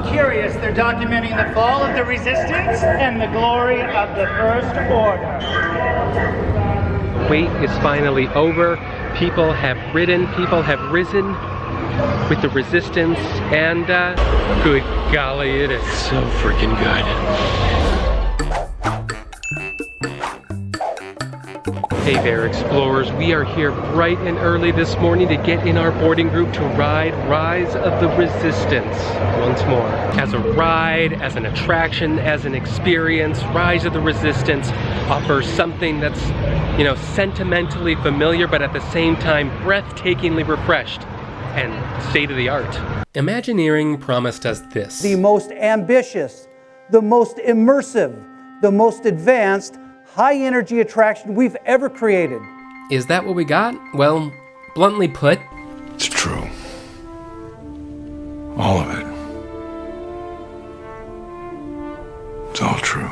so curious they're documenting the fall of the Resistance and the glory of the First Order. The wait is finally over. People have ridden, people have risen with the Resistance, and good golly, it is so freaking good. Hey there, explorers. We are here bright and early this morning to get in our boarding group to ride Rise of the Resistance once more. As a ride, as an attraction, as an experience, Rise of the Resistance offers something that's, you know, sentimentally familiar, but at the same time breathtakingly refreshed and state-of-the-art. Imagineering promised us this. The most ambitious, the most immersive, the most advanced, high-energy attraction we've ever created. Is that what we got? Well, bluntly put, it's true. All of it. It's all true.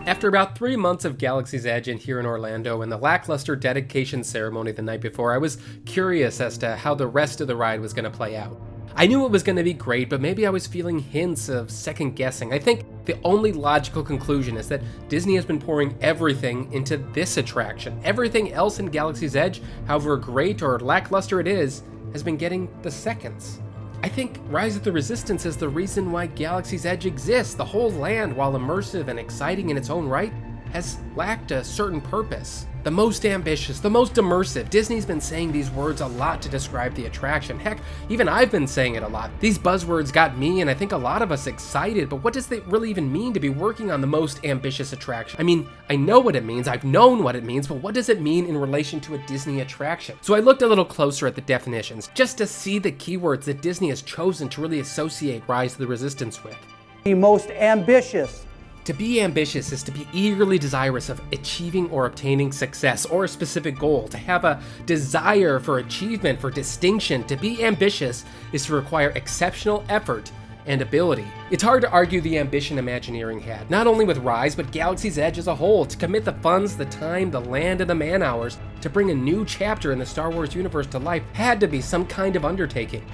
After about 3 months of Galaxy's Edge in here in Orlando and the lackluster dedication ceremony the night before, I was curious as to how the rest of the ride was going to play out. I knew it was going to be great, but maybe I was feeling hints of second guessing. I think the only logical conclusion is that Disney has been pouring everything into this attraction. Everything else in Galaxy's Edge, however great or lackluster it is, has been getting the seconds. I think Rise of the Resistance is the reason why Galaxy's Edge exists. The whole land, while immersive and exciting in its own right, has lacked a certain purpose. The most ambitious, the most immersive. Disney's been saying these words a lot to describe the attraction. Heck, even I've been saying it a lot. These buzzwords got me and I think a lot of us excited, but what does it really even mean to be working on the most ambitious attraction? I mean, I know what it means, I've known what it means, but what does it mean in relation to a Disney attraction? So I looked a little closer at the definitions, just to see the keywords that Disney has chosen to really associate Rise of the Resistance with. The most ambitious. To be ambitious is to be eagerly desirous of achieving or obtaining success or a specific goal. To have a desire for achievement, for distinction. To be ambitious is to require exceptional effort and ability. It's hard to argue the ambition Imagineering had, not only with Rise, but Galaxy's Edge as a whole, to commit the funds, the time, the land, and the man-hours to bring a new chapter in the Star Wars universe to life had to be some kind of undertaking.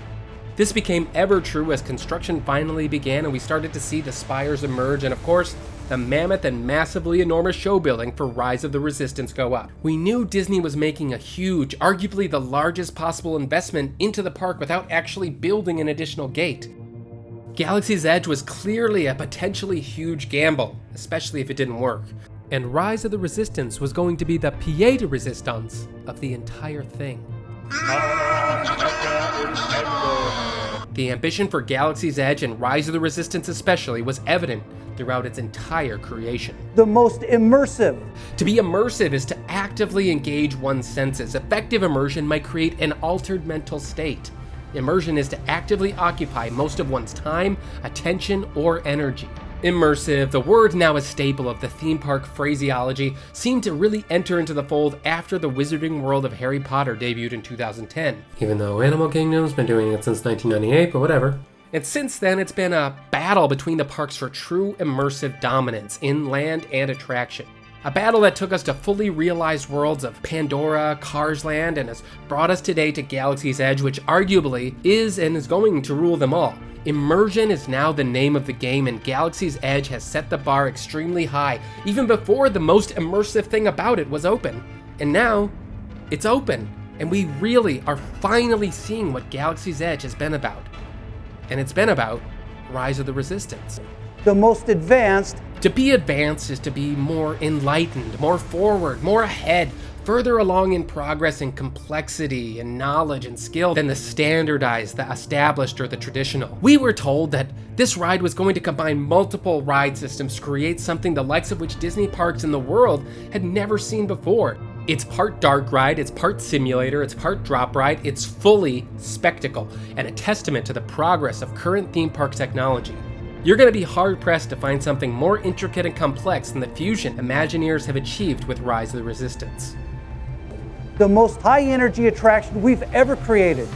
This became ever true as construction finally began and we started to see the spires emerge and of course, the mammoth and massively enormous show building for Rise of the Resistance go up. We knew Disney was making a huge, arguably the largest possible investment into the park without actually building an additional gate. Galaxy's Edge was clearly a potentially huge gamble, especially if it didn't work. And Rise of the Resistance was going to be the pied de resistance of the entire thing. The ambition for Galaxy's Edge and Rise of the Resistance especially was evident throughout its entire creation. The most immersive. To be immersive is to actively engage one's senses. Effective immersion might create an altered mental state. Immersion is to actively occupy most of one's time, attention, or energy. Immersive, the word now a staple of the theme park phraseology, seemed to really enter into the fold after the Wizarding World of Harry Potter debuted in 2010. Even though Animal Kingdom's been doing it since 1998, but whatever. And since then, it's been a battle between the parks for true immersive dominance in land and attraction. A battle that took us to fully realized worlds of Pandora, Cars Land, and has brought us today to Galaxy's Edge, which arguably is and is going to rule them all. Immersion is now the name of the game, and Galaxy's Edge has set the bar extremely high, even before the most immersive thing about it was open. And now, it's open, and we really are finally seeing what Galaxy's Edge has been about. And it's been about Rise of the Resistance. The most advanced. To be advanced is to be more enlightened, more forward, more ahead, further along in progress and complexity and knowledge and skill than the standardized, the established, or the traditional. We were told that this ride was going to combine multiple ride systems to create something the likes of which Disney parks in the world had never seen before. It's part dark ride, it's part simulator, it's part drop ride, it's fully spectacle, and a testament to the progress of current theme park technology. You're going to be hard-pressed to find something more intricate and complex than the fusion Imagineers have achieved with Rise of the Resistance. The most high-energy attraction we've ever created.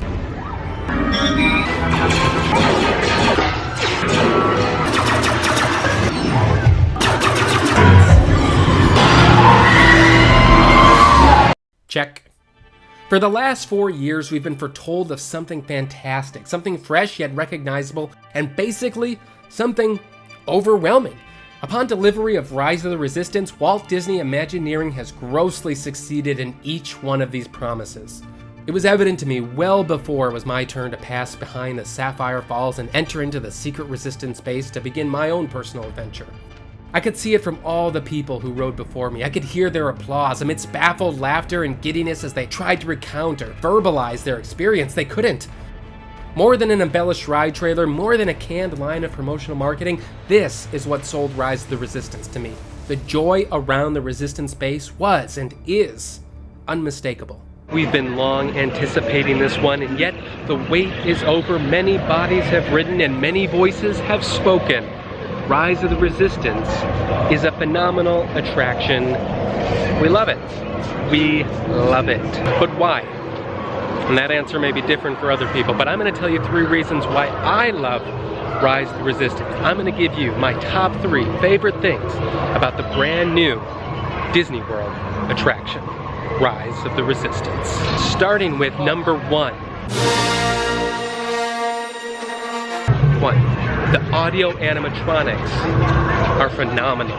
Check. For the last 4 years, we've been foretold of something fantastic, something fresh yet recognizable, and basically, something overwhelming. Upon delivery of Rise of the Resistance, Walt Disney Imagineering has grossly succeeded in each one of these promises. It was evident to me well before it was my turn to pass behind the Sapphire Falls and enter into the secret Resistance base to begin my own personal adventure. I could see it from all the people who rode before me. I could hear their applause amidst baffled laughter and giddiness as they tried to recount or verbalize their experience. They couldn't. More than an embellished ride trailer, more than a canned line of promotional marketing, this is what sold Rise of the Resistance to me. The joy around the Resistance base was and is unmistakable. We've been long anticipating this one, and yet the wait is over. Many bodies have ridden and many voices have spoken. Rise of the Resistance is a phenomenal attraction. We love it. We love it. But why? And that answer may be different for other people, but I'm going to tell you 3 reasons why I love Rise of the Resistance. I'm going to give you my top 3 favorite things about the brand new Disney World attraction, Rise of the Resistance. Starting with number 1. The audio animatronics are phenomenal.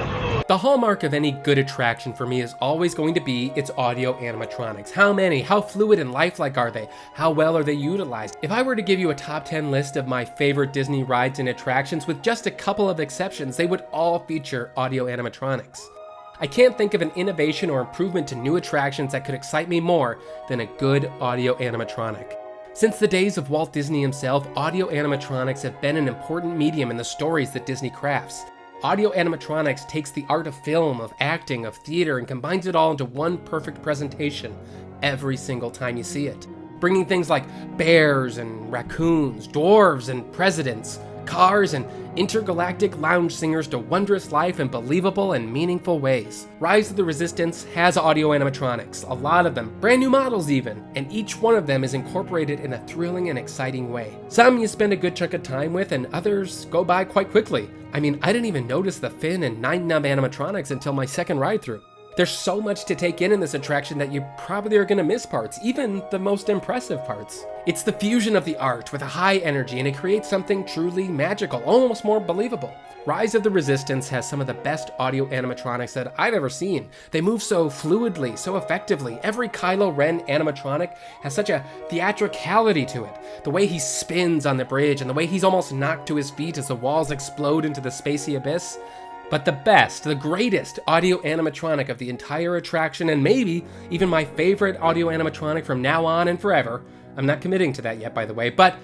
The hallmark of any good attraction for me is always going to be its audio animatronics. How many? How fluid and lifelike are they? How well are they utilized? If I were to give you a top 10 list of my favorite Disney rides and attractions with just a couple of exceptions, they would all feature audio animatronics. I can't think of an innovation or improvement to new attractions that could excite me more than a good audio animatronic. Since the days of Walt Disney himself, audio animatronics have been an important medium in the stories that Disney crafts. Audio animatronics takes the art of film, of acting, of theater, and combines it all into one perfect presentation every single time you see it. Bringing things like bears and raccoons, dwarves and presidents, cars and intergalactic lounge singers to wondrous life in believable and meaningful ways. Rise of the Resistance has audio animatronics, a lot of them, brand new models even, and each one of them is incorporated in a thrilling and exciting way. Some you spend a good chunk of time with, and others go by quite quickly. I mean, I didn't even notice the Finn and Nine Nub animatronics until my second ride through. There's so much to take in this attraction that you probably are going to miss parts, even the most impressive parts. It's the fusion of the art with a high energy, and it creates something truly magical, almost more believable. Rise of the Resistance has some of the best audio animatronics that I've ever seen. They move so fluidly, so effectively. Every Kylo Ren animatronic has such a theatricality to it. The way he spins on the bridge, and the way he's almost knocked to his feet as the walls explode into the spacey abyss. But the best, the greatest audio animatronic of the entire attraction, and maybe even my favorite audio animatronic from now on and forever, I'm not committing to that yet, by the way, but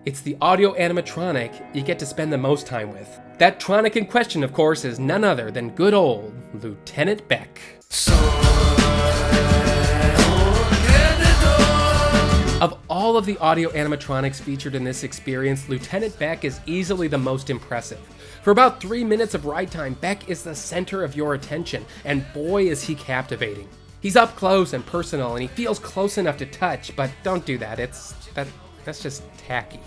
it's the audio animatronic you get to spend the most time with. That tronic in question, of course, is none other than good old Lieutenant Beck. Of all of the audio animatronics featured in this experience, Lieutenant Beck is easily the most impressive. For about 3 minutes of ride time, Beck is the center of your attention, and boy is he captivating. He's up close and personal, and he feels close enough to touch, but don't do that, that's just tacky.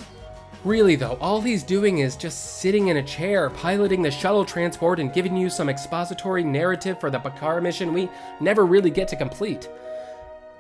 Really though, all he's doing is just sitting in a chair, piloting the shuttle transport and giving you some expository narrative for the Bakar mission we never really get to complete.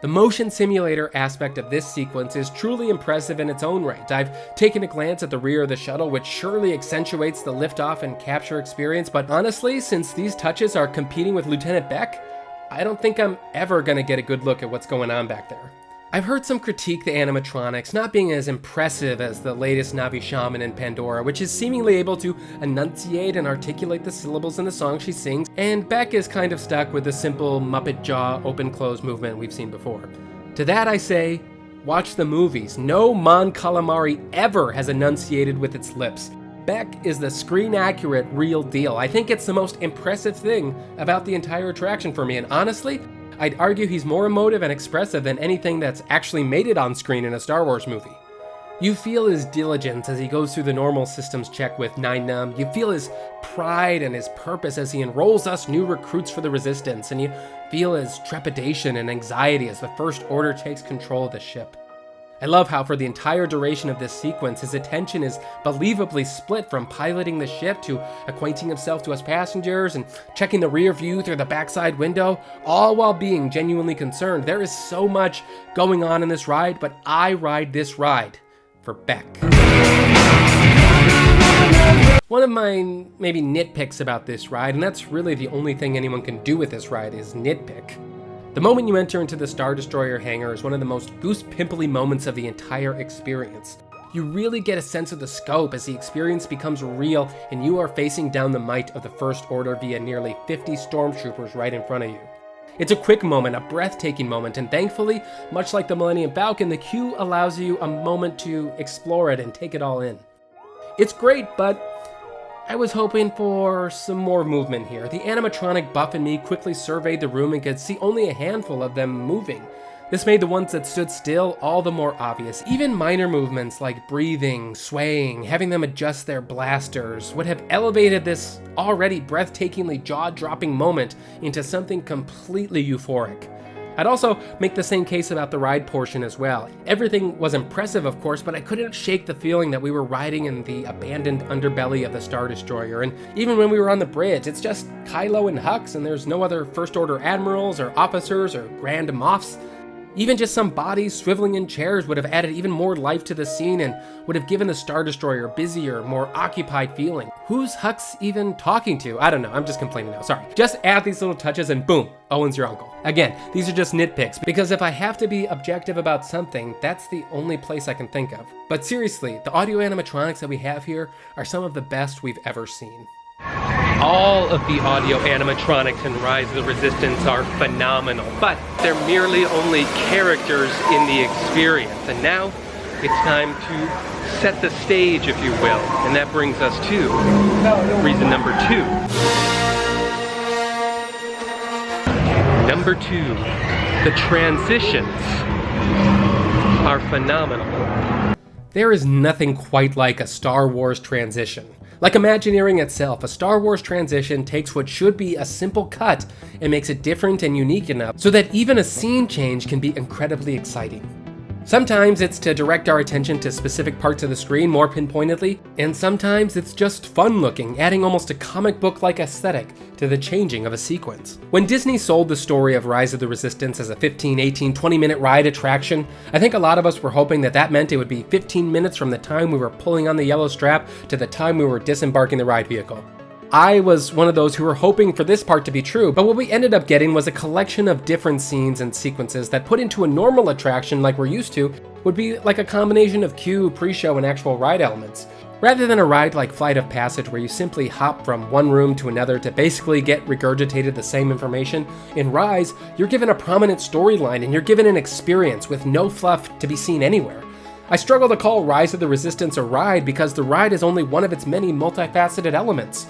The motion simulator aspect of this sequence is truly impressive in its own right. I've taken a glance at the rear of the shuttle, which surely accentuates the liftoff and capture experience, but honestly, since these touches are competing with Lieutenant Beck, I don't think I'm ever gonna get a good look at what's going on back there. I've heard some critique the animatronics not being as impressive as the latest Navi Shaman in Pandora, which is seemingly able to enunciate and articulate the syllables in the song she sings, and Beck is kind of stuck with the simple Muppet jaw open-close movement we've seen before. To that I say, watch the movies. No Mon Calamari ever has enunciated with its lips. Beck is the screen-accurate real deal. I think it's the most impressive thing about the entire attraction for me, and honestly, I'd argue he's more emotive and expressive than anything that's actually made it on screen in a Star Wars movie. You feel his diligence as he goes through the normal systems check with Nine Num. You feel his pride and his purpose as he enrolls us new recruits for the Resistance, and you feel his trepidation and anxiety as the First Order takes control of the ship. I love how for the entire duration of this sequence, his attention is believably split from piloting the ship to acquainting himself to his passengers and checking the rear view through the backside window, all while being genuinely concerned. There is so much going on in this ride, but I ride this ride for Beck. One of my maybe nitpicks about this ride, and that's really the only thing anyone can do with this ride, is nitpick. The moment you enter into the Star Destroyer hangar is one of the most goose-pimply moments of the entire experience. You really get a sense of the scope as the experience becomes real and you are facing down the might of the First Order via nearly 50 stormtroopers right in front of you. It's a quick moment, a breathtaking moment, and thankfully, much like the Millennium Falcon, the queue allows you a moment to explore it and take it all in. It's great, but I was hoping for some more movement here. The animatronic buff in me quickly surveyed the room and could see only a handful of them moving. This made the ones that stood still all the more obvious. Even minor movements like breathing, swaying, having them adjust their blasters would have elevated this already breathtakingly jaw-dropping moment into something completely euphoric. I'd also make the same case about the ride portion as well. Everything was impressive, of course, but I couldn't shake the feeling that we were riding in the abandoned underbelly of the Star Destroyer. And even when we were on the bridge, it's just Kylo and Hux, and there's no other First Order admirals or officers or Grand Moffs. Even just some bodies swiveling in chairs would have added even more life to the scene and would have given the Star Destroyer a busier, more occupied feeling. Who's Hux even talking to? I don't know, I'm just complaining now, sorry. Just add these little touches and boom, Owen's your uncle. Again, these are just nitpicks, because if I have to be objective about something, that's the only place I can think of. But seriously, the audio animatronics that we have here are some of the best we've ever seen. All of the audio animatronics in Rise of the Resistance are phenomenal, but they're merely only characters in the experience. And now it's time to set the stage, if you will. And that brings us to reason number 2. Number 2, the transitions are phenomenal. There is nothing quite like a Star Wars transition. Like Imagineering itself, a Star Wars transition takes what should be a simple cut and makes it different and unique enough so that even a scene change can be incredibly exciting. Sometimes it's to direct our attention to specific parts of the screen more pinpointedly, and sometimes it's just fun looking, adding almost a comic book-like aesthetic to the changing of a sequence. When Disney sold the story of Rise of the Resistance as a 15, 18, 20-minute ride attraction, I think a lot of us were hoping that that meant it would be 15 minutes from the time we were pulling on the yellow strap to the time we were disembarking the ride vehicle. I was one of those who were hoping for this part to be true, but what we ended up getting was a collection of different scenes and sequences that put into a normal attraction like we're used to would be like a combination of queue, pre-show, and actual ride elements. Rather than a ride like Flight of Passage where you simply hop from one room to another to basically get regurgitated the same information, in Rise, you're given a prominent storyline and you're given an experience with no fluff to be seen anywhere. I struggle to call Rise of the Resistance a ride because the ride is only one of its many multifaceted elements.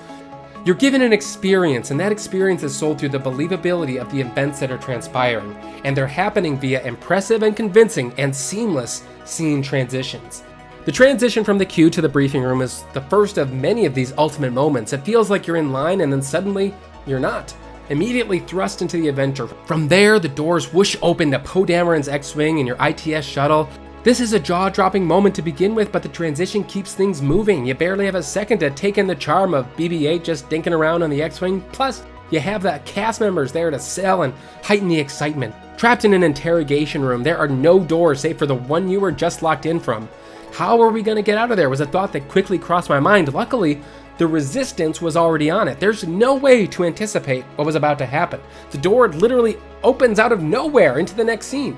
You're given an experience, and that experience is sold through the believability of the events that are transpiring, and they're happening via impressive and convincing and seamless scene transitions. The transition from the queue to the briefing room is the first of many of these ultimate moments. It feels like you're in line and then suddenly you're not. Immediately thrust into the adventure. From there, the doors whoosh open to Poe Dameron's X-Wing and your ITS shuttle. This is a jaw-dropping moment to begin with, but the transition keeps things moving. You barely have a second to take in the charm of BB-8 just dinking around on the X-Wing. Plus, you have the cast members there to sell and heighten the excitement. Trapped in an interrogation room, there are no doors save for the one you were just locked in from. How are we going to get out of there was a thought that quickly crossed my mind. Luckily, the Resistance was already on it. There's no way to anticipate what was about to happen. The door literally opens out of nowhere into the next scene.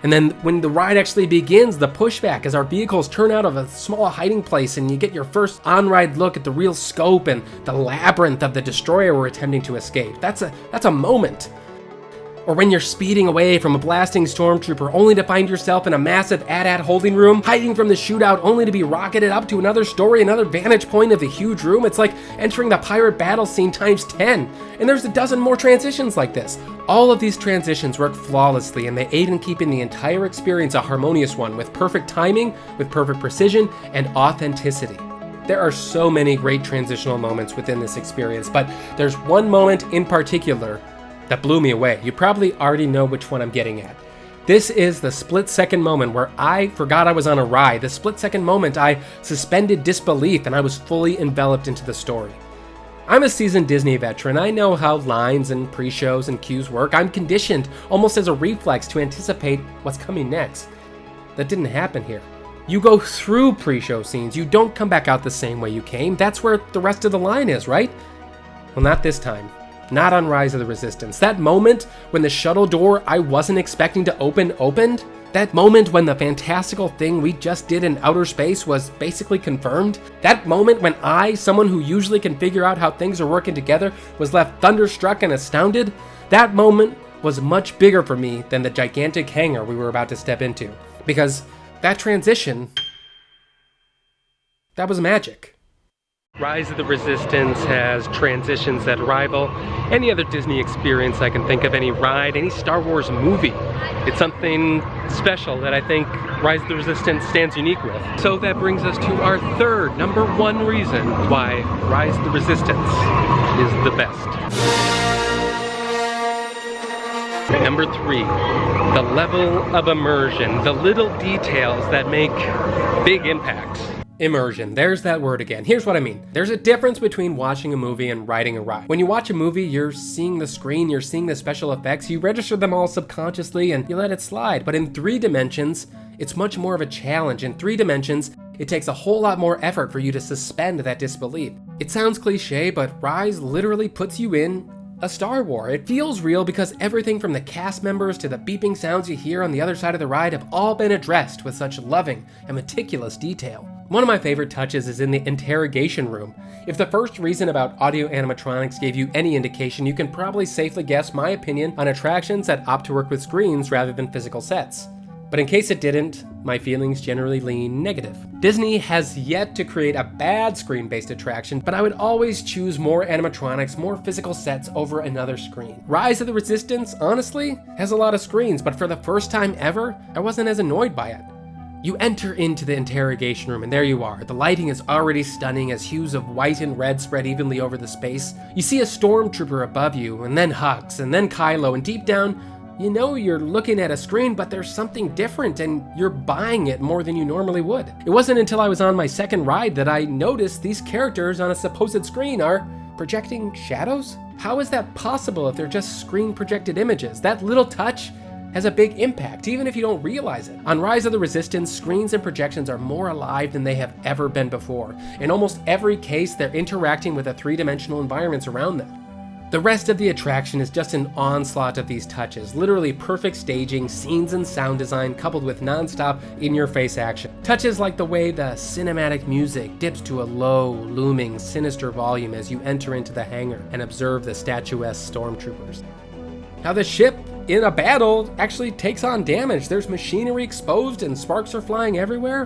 And then when the ride actually begins, the pushback as our vehicles turn out of a small hiding place and you get your first on-ride look at the real scope and the labyrinth of the destroyer we're attempting to escape. That's a moment. Or when you're speeding away from a blasting stormtrooper only to find yourself in a massive AT-AT holding room, hiding from the shootout only to be rocketed up to another story, another vantage point of the huge room. It's like entering the pirate battle scene times 10. And there's a dozen more transitions like this. All of these transitions work flawlessly and they aid in keeping the entire experience a harmonious one with perfect timing, with perfect precision, and authenticity. There are so many great transitional moments within this experience, but there's one moment in particular that blew me away. You probably already know which one I'm getting at. This is the split-second moment where I forgot I was on a ride, the split-second moment I suspended disbelief and I was fully enveloped into the story. I'm a seasoned Disney veteran. I know how lines and pre-shows and cues work. I'm conditioned, almost as a reflex, to anticipate what's coming next. That didn't happen here. You go through pre-show scenes. You don't come back out the same way you came. That's where the rest of the line is, right? Well, not this time. Not on Rise of the Resistance. That moment when the shuttle door I wasn't expecting to opened, that moment when the fantastical thing we just did in outer space was basically confirmed, that moment when I, someone who usually can figure out how things are working together, was left thunderstruck and astounded, that moment was much bigger for me than the gigantic hangar we were about to step into. Because that transition, that was magic. Rise of the Resistance has transitions that rival any other Disney experience I can think of, any ride, any Star Wars movie. It's something special that I think Rise of the Resistance stands unique with. So that brings us to our third, number one reason why Rise of the Resistance is the best. Number 3, the level of immersion, the little details that make big impacts. Immersion, there's that word again. Here's what I mean. There's a difference between watching a movie and riding a ride. When you watch a movie, you're seeing the screen, you're seeing the special effects, you register them all subconsciously and you let it slide. But in 3 dimensions, it's much more of a challenge. In 3 dimensions, it takes a whole lot more effort for you to suspend that disbelief. It sounds cliche, but Rise literally puts you in a Star Wars. It feels real because everything from the cast members to the beeping sounds you hear on the other side of the ride have all been addressed with such loving and meticulous detail. One of my favorite touches is in the interrogation room. If the first reason about audio-animatronics gave you any indication, you can probably safely guess my opinion on attractions that opt to work with screens rather than physical sets. But in case it didn't, my feelings generally lean negative. Disney has yet to create a bad screen-based attraction, but I would always choose more animatronics, more physical sets over another screen. Rise of the Resistance, honestly, has a lot of screens, but for the first time ever, I wasn't as annoyed by it. You enter into the interrogation room and there you are. The lighting is already stunning as hues of white and red spread evenly over the space. You see a stormtrooper above you, and then Hux, and then Kylo, and deep down, you know you're looking at a screen, but there's something different and you're buying it more than you normally would. It wasn't until I was on my second ride that I noticed these characters on a supposed screen are projecting shadows? How is that possible if they're just screen projected images? That little touch has a big impact, even if you don't realize it. On Rise of the Resistance, screens and projections are more alive than they have ever been before. In almost every case, they're interacting with the 3-dimensional environments around them. The rest of the attraction is just an onslaught of these touches, literally perfect staging, scenes and sound design coupled with non-stop in-your-face action. Touches like the way the cinematic music dips to a low, looming, sinister volume as you enter into the hangar and observe the statuesque stormtroopers. How the ship in a battle actually takes on damage. There's machinery exposed and sparks are flying everywhere.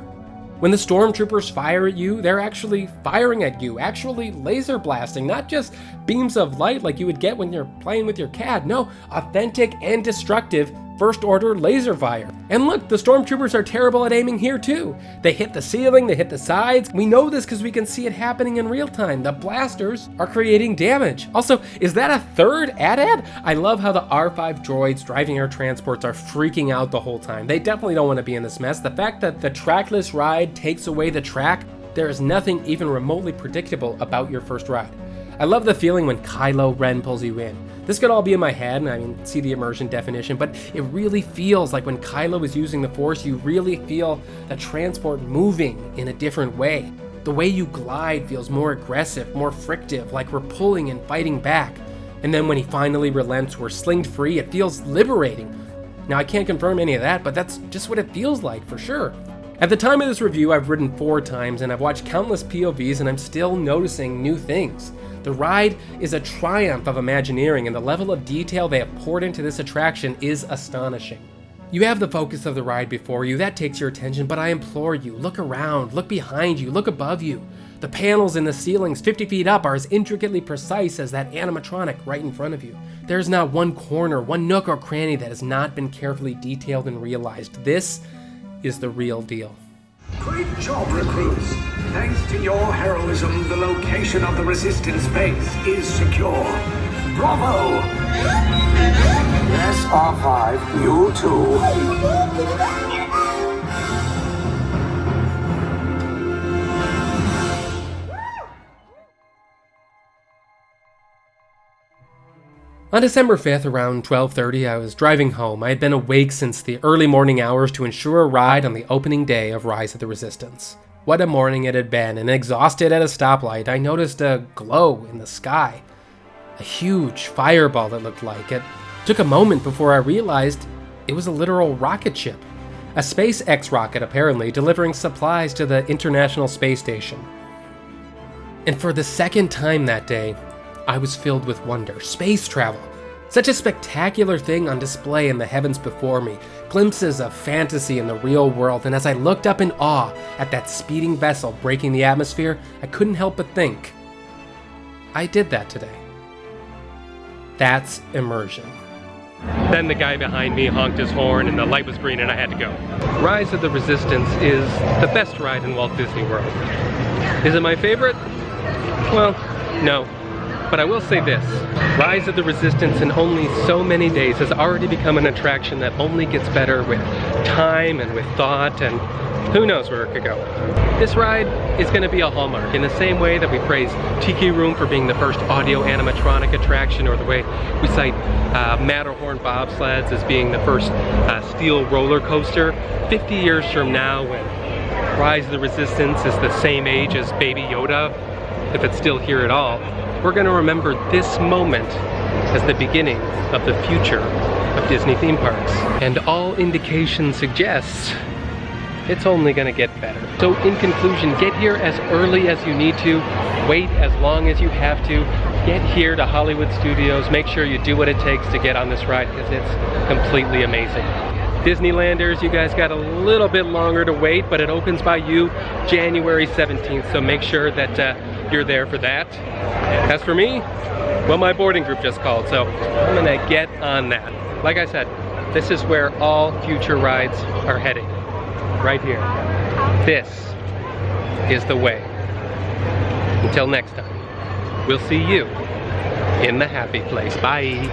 When the stormtroopers fire at you, they're actually firing at you, actually laser blasting, not just beams of light like you would get when you're playing with your CAD. No, authentic and destructive first order laser fire. And look, the stormtroopers are terrible at aiming here too. They hit the ceiling, they hit the sides. We know this because we can see it happening in real time. The blasters are creating damage. Also, is that a third AT-AT? I love how the R5 droids driving our transports are freaking out the whole time. They definitely don't want to be in this mess. The fact that the trackless ride takes away the track, there is nothing even remotely predictable about your first ride. I love the feeling when Kylo Ren pulls you in. This could all be in my head, and I mean, see the immersion definition, but it really feels like when Kylo is using the Force, you really feel the transport moving in a different way. The way you glide feels more aggressive, more frictive, like we're pulling and fighting back. And then when he finally relents, we're slinged free, it feels liberating. Now, I can't confirm any of that, but that's just what it feels like, for sure. At the time of this review, I've ridden 4 times, and I've watched countless POVs, and I'm still noticing new things. The ride is a triumph of Imagineering, and the level of detail they have poured into this attraction is astonishing. You have the focus of the ride before you, that takes your attention, but I implore you, look around, look behind you, look above you. The panels in the ceilings 50 feet up are as intricately precise as that animatronic right in front of you. There's not one corner, one nook or cranny that has not been carefully detailed and realized. This is the real deal. Great job, recruits. Thanks to your heroism, the location of the Resistance base is secure. Bravo! Yes, R5, you too. On December 5th, around 12:30, I was driving home. I had been awake since the early morning hours to ensure a ride on the opening day of Rise of the Resistance. What a morning it had been, and exhausted at a stoplight, I noticed a glow in the sky. A huge fireball, it looked like. It took a moment before I realized it was a literal rocket ship. A SpaceX rocket, apparently, delivering supplies to the International Space Station. And for the second time that day, I was filled with wonder. Space travel. Such a spectacular thing on display in the heavens before me. Glimpses of fantasy in the real world, and as I looked up in awe at that speeding vessel breaking the atmosphere, I couldn't help but think, I did that today. That's immersion. Then the guy behind me honked his horn and the light was green and I had to go. Rise of the Resistance is the best ride in Walt Disney World. Is it my favorite? Well, no. But I will say this, Rise of the Resistance in only so many days has already become an attraction that only gets better with time and with thought, and who knows where it could go. This ride is going to be a hallmark in the same way that we praise Tiki Room for being the first audio-animatronic attraction, or the way we cite Matterhorn bobsleds as being the first steel roller coaster. 50 years from now, when Rise of the Resistance is the same age as Baby Yoda, if it's still here at all, we're going to remember this moment as the beginning of the future of Disney theme parks. And all indications suggest it's only going to get better. So in conclusion, get here as early as you need to, wait as long as you have to, get here to Hollywood Studios, make sure you do what it takes to get on this ride because it's completely amazing. Disneylanders, you guys got a little bit longer to wait, but it opens by you January 17th, so make sure that you're there for that. As for me, well, my boarding group just called, so I'm gonna get on that. Like I said, this is where all future rides are heading, right here. This is the way. Until next time, we'll see you in the happy place. Bye.